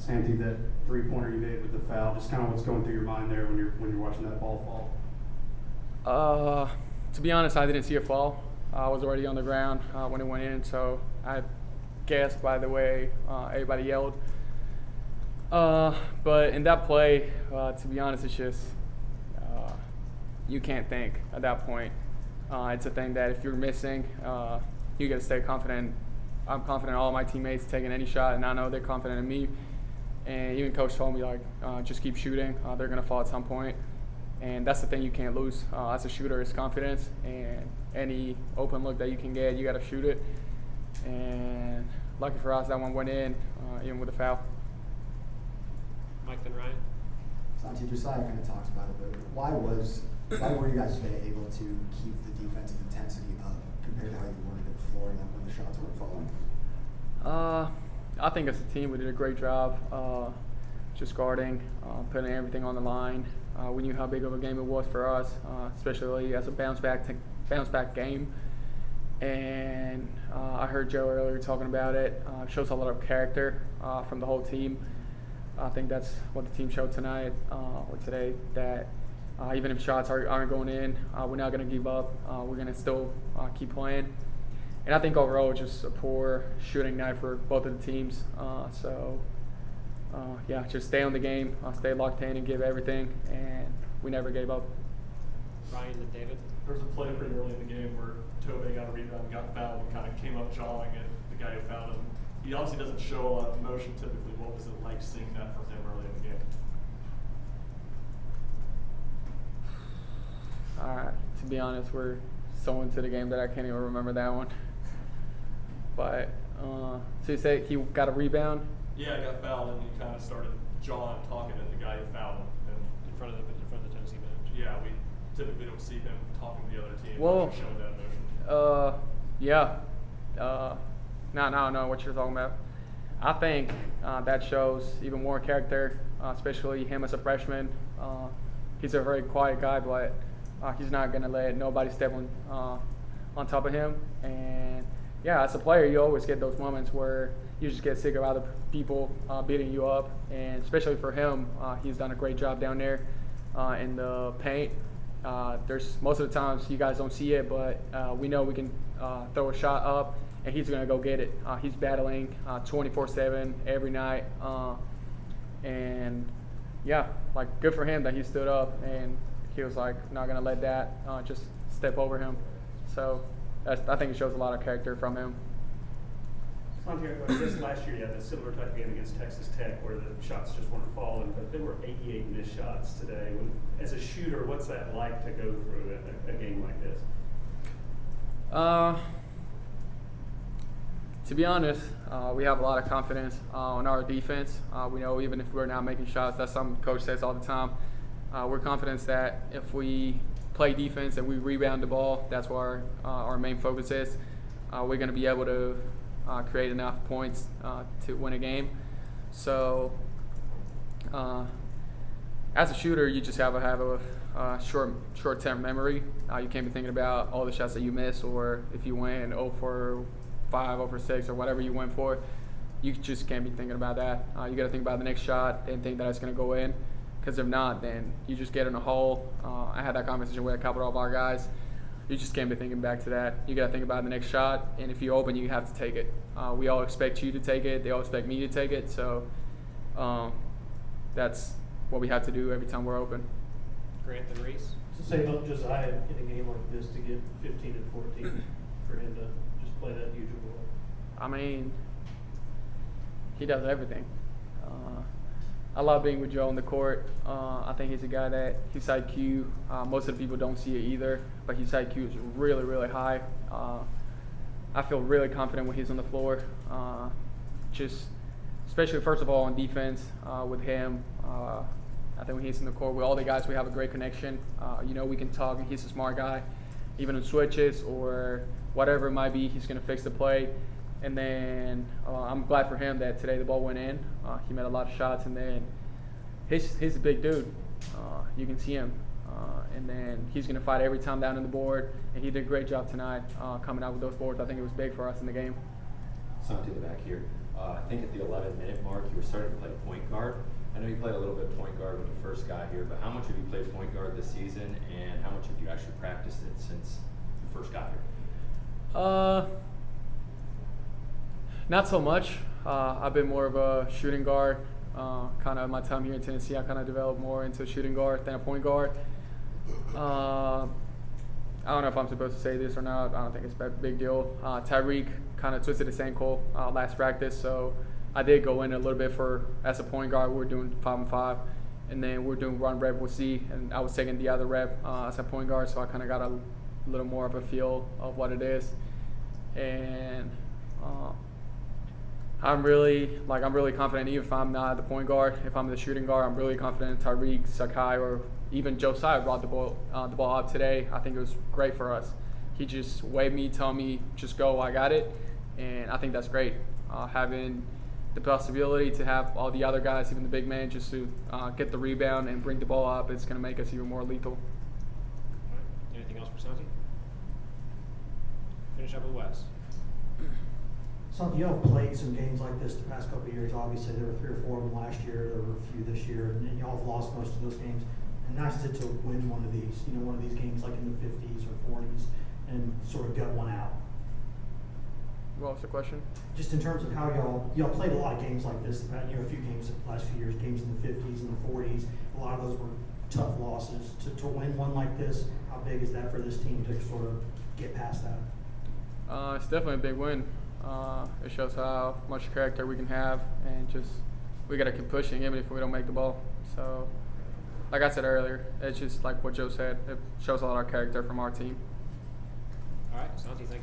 Santi, that three-pointer you made with the foul, just kind of what's going through your mind there when you're watching that ball fall? To be honest, I didn't see a fall. I was already on the ground when it went in, so I guessed by the way everybody yelled. But in that play, to be honest, it's just you can't think at that point. It's a thing that if you're missing, you got to stay confident. I'm confident in all my teammates taking any shot, and I know they're confident in me. And even coach told me, like, just keep shooting. They're going to fall at some point. And that's the thing you can't lose as a shooter is confidence. And any open look that you can get, you got to shoot it. And lucky for us, that one went in, even with a foul. Mike, then Ryan. Santi, Josiah kind of talked about it, but why were you guys today able to keep the defensive intensity up compared to how you were before and when the shots weren't falling? I think as a team we did a great job just guarding, putting everything on the line. We knew how big of a game it was for us, especially as a bounce back game. And I heard Joe earlier talking about it. Shows a lot of character from the whole team. I think that's what the team showed tonight or today, that even if shots aren't going in, we're not going to give up. We're going to still keep playing. And I think overall just a poor shooting night for both of the teams. Yeah, just stay on the game, stay locked in and give everything, and we never gave up. Ryan and David. There was a play pretty early in the game where Toby got a rebound and got fouled and kind of came up jawing at the guy who fouled him. He obviously doesn't show a lot of emotion typically. What was it like seeing that from him early in the game? To be honest, we're so into the game that I can't even remember that one. But so you say he got a rebound? Yeah, he got fouled and he kind of started jawing, talking to the guy who fouled him. And in front of the Tennessee bench. yeah, we typically don't see him talking to the other team. Well, showing that emotion. Yeah. No, I don't know what you're talking about. I think that shows even more character, especially him as a freshman. He's a very quiet guy, but he's not going to let nobody step on top of him. And, yeah, as a player, you always get those moments where you just get sick of other people beating you up. And especially for him, he's done a great job down there in the paint. There's most of the times you guys don't see it, but we know we can throw a shot up, and he's going to go get it. He's battling 24/7 every night. And, yeah, like, good for him that he stood up, and he was, like, not going to let that just step over him. So I think it shows a lot of character from him. Santiago, I guess last year you had a similar type of game against Texas Tech where the shots just weren't falling, but there were 88 missed shots today. As a shooter, what's that like to go through a game like this? To be honest, we have a lot of confidence on our defense. We know even if we're not making shots, that's something Coach says all the time. We're confident that if we play defense and we rebound the ball, that's where our main focus is. We're going to be able to create enough points to win a game. So as a shooter, you just have a short-term memory. You can't be thinking about all the shots that you missed, or if you went 0 for 5, 0 for 6, or whatever you went for. You just can't be thinking about that. You got to think about the next shot and think that it's going to go in. Because if not, then you just get in a hole. I had that conversation with a couple of our guys. You just can't be thinking back to that. You got to think about the next shot, and if you open, you have to take it. We all expect you to take it. They all expect me to take it. So that's what we have to do every time we're open. Grant and Reese. So say about Josiah in a game like this to get 15 and 14 for him to just play that huge role. I mean, he does everything. I love being with Joe on the court. I think he's a guy that his IQ, most of the people don't see it either, but his IQ is really, really high. I feel really confident when he's on the floor. Just, especially first of all on defense with him. I think when he's in the court with all the guys, we have a great connection. We can talk, and he's a smart guy. Even on switches or whatever it might be, he's going to fix the play. And then I'm glad for him that today the ball went in. He made a lot of shots, and then he's a big dude. You can see him. And then he's going to fight every time down on the board. And he did a great job tonight coming out with those boards. I think it was big for us in the game. Santi, the back here. I think at the 11-minute mark, you were starting to play point guard. I know you played a little bit point guard when you first got here, but how much have you played point guard this season, and how much have you actually practiced it since you first got here? Not so much. I've been more of a shooting guard. Kind of my time here in Tennessee, I kind of developed more into shooting guard than a point guard. I don't know if I'm supposed to say this or not. I don't think it's a big deal. Tyreek kind of twisted his ankle last practice, so I did go in a little bit as a point guard. We were doing 5-on-5, and then we were doing run rep with C, and I was taking the other rep as a point guard, so I kind of got a little more of a feel of what it is. And I'm really confident. Even if I'm not the point guard, if I'm the shooting guard, I'm really confident in Tyreek, Sakai, or even Josiah brought the ball up today. I think it was great for us. He just waved me, told me, just go, I got it, and I think that's great. Having the possibility to have all the other guys, even the big man, just to get the rebound and bring the ball up, it's going to make us even more lethal. All right. Anything else for Santi? Finish up with Wes. Santi, you all played some games like this the past couple of years. Obviously, there were 3 or 4 of them last year. There were a few this year, and y'all have lost most of those games. And nice to win one of these, one of these games like in the 50s or 40s, and sort of gut one out. What was the question? Just in terms of how y'all played a lot of games like this. A few games the last few years, games in the 50s and the 40s. A lot of those were tough losses. To win one like this, how big is that for this team to sort of get past that? It's definitely a big win. It shows how much character we can have, and just we got to keep pushing even if we don't make the ball. So, like I said earlier, it's just like what Joe said. It shows a lot of our character from our team. All right, Santi, thank you.